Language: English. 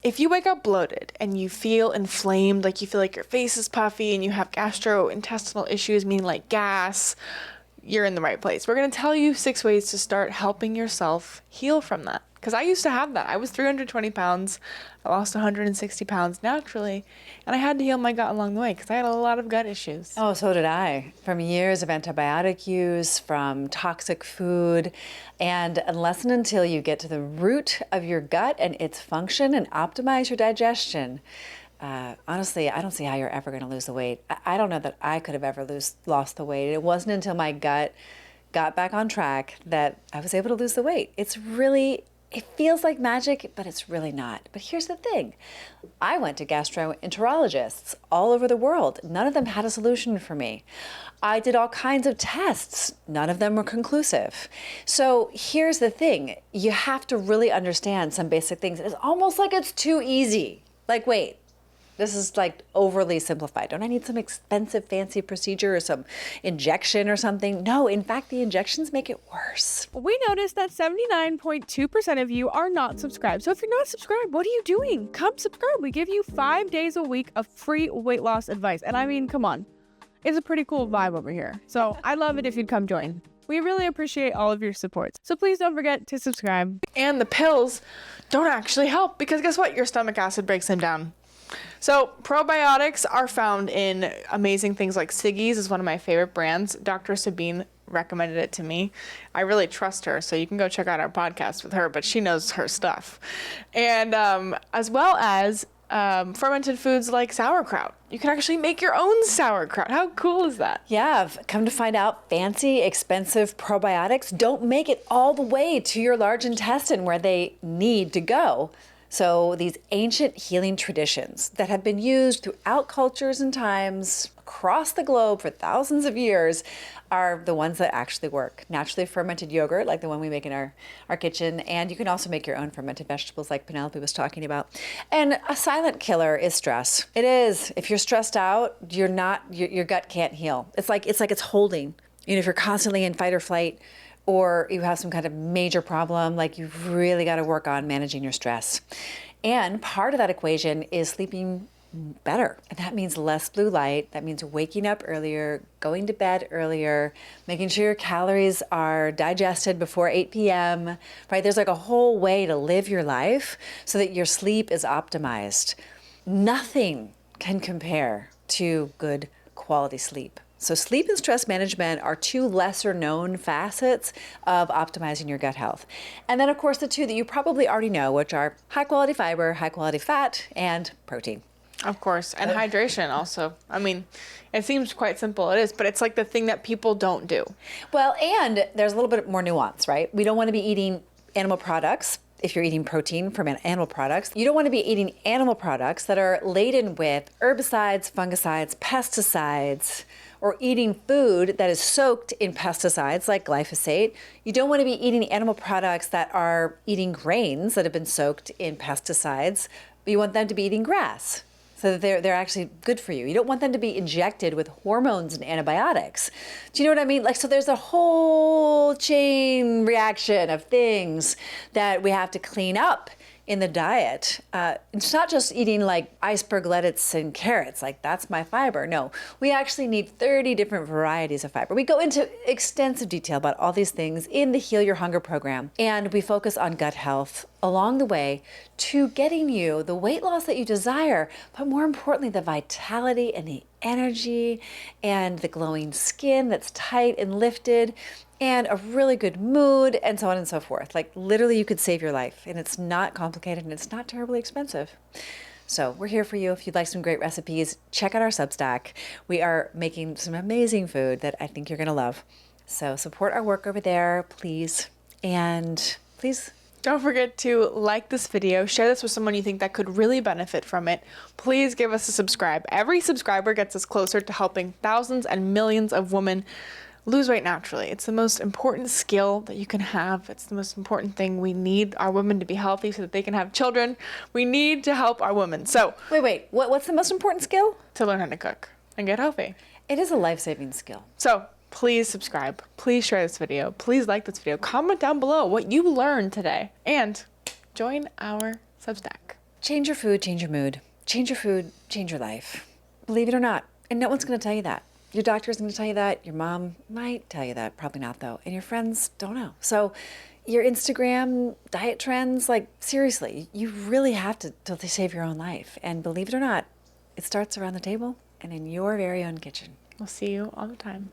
If you wake up bloated and you feel inflamed, like you feel like your face is puffy and you have gastrointestinal issues, meaning like gas, you're in the right place. We're going to tell you 6 ways to start helping yourself heal from that. Because I used to have that. I was 320 pounds. I lost 160 pounds naturally. And I had to heal my gut along the way because I had a lot of gut issues. Oh, so did I. From years of antibiotic use, from toxic food. And unless and until you get to the root of your gut and its function and optimize your digestion, honestly, I don't see how you're ever going to lose the weight. I don't know that I could have ever lost the weight. It wasn't until my gut got back on track that I was able to lose the weight. It feels like magic, but it's really not. But here's the thing. I went to gastroenterologists all over the world. None of them had a solution for me. I did all kinds of tests. None of them were conclusive. So here's the thing. You have to really understand some basic things. It's almost like it's too easy. Like, wait, this is like overly simplified. Don't I need some expensive, fancy procedure or some injection or something? No, in fact, the injections make it worse. We noticed that 79.2% of you are not subscribed. So if you're not subscribed, what are you doing? Come subscribe. We give you 5 days a week of free weight loss advice. And I mean, come on. It's a pretty cool vibe over here. So I'd love it if you'd come join. We really appreciate all of your support. So please don't forget to subscribe. And the pills don't actually help because guess what? Your stomach acid breaks them down. So probiotics are found in amazing things like Siggy's is one of my favorite brands. Dr. Sabine recommended it to me. I really trust her, so you can go check out our podcast with her, but she knows her stuff. And as well as fermented foods like sauerkraut. You can actually make your own sauerkraut. How cool is that? Yeah, I've come to find out fancy, expensive probiotics don't make it all the way to your large intestine where they need to go. So these ancient healing traditions that have been used throughout cultures and times across the globe for thousands of years are the ones that actually work. Naturally fermented yogurt, like the one we make in our kitchen, and you can also make your own fermented vegetables like Penelope was talking about. And a silent killer is stress. It is. If you're stressed out, your gut can't heal. It's like it's holding. You know, if you're constantly in fight or flight, or you have some kind of major problem, like you've really got to work on managing your stress. And part of that equation is sleeping better. And that means less blue light. That means waking up earlier, going to bed earlier, making sure your calories are digested before 8 p.m., right? There's like a whole way to live your life so that your sleep is optimized. Nothing can compare to good quality sleep. So sleep and stress management are two lesser known facets of optimizing your gut health. And then of course the two that you probably already know, which are high quality fiber, high quality fat, and protein. Of course, and hydration also. I mean, it seems quite simple, it is, but it's like the thing that people don't do. Well, and there's a little bit more nuance, right? We don't want to be eating animal products. If you're eating protein from animal products, you don't want to be eating animal products that are laden with herbicides, fungicides, pesticides, or eating food that is soaked in pesticides like glyphosate. You don't want to be eating animal products that are eating grains that have been soaked in pesticides. You want them to be eating grass so that they're actually good for you. You don't want them to be injected with hormones and antibiotics. Do you know what I mean? Like, so there's a whole chain reaction of things that we have to clean up in the diet. It's not just eating like iceberg lettuce and carrots, like that's my fiber. No, we actually need 30 different varieties of fiber. We go into extensive detail about all these things in the Heal Your Hunger program, and we focus on gut health along the way to getting you the weight loss that you desire, but more importantly, the vitality and the energy and the glowing skin that's tight and lifted, and a really good mood, and so on and so forth. Like literally you could save your life, and it's not complicated and it's not terribly expensive. So we're here for you. If you'd like some great recipes, check out our Substack. We are making some amazing food that I think you're gonna love. So support our work over there, please. And please don't forget to like this video, share this with someone you think that could really benefit from it. Please give us a subscribe. Every subscriber gets us closer to helping thousands and millions of women lose weight naturally. It's the most important skill that you can have. It's the most important thing. We need our women to be healthy so that they can have children. We need to help our women. So wait, what's the most important skill? To learn how to cook and get healthy. It is a life-saving skill. So please subscribe. Please share this video. Please like this video. Comment down below what you learned today and join our Substack. change your food, change your mood. Change your food, change your life. Believe it or not. And no one's going to tell you that. Your doctor isn't going to tell you that. Your mom might tell you that. Probably not, though. And your friends don't know. So your Instagram diet trends, like, seriously, you really have to save your own life. And believe it or not, it starts around the table and in your very own kitchen. We'll see you all the time.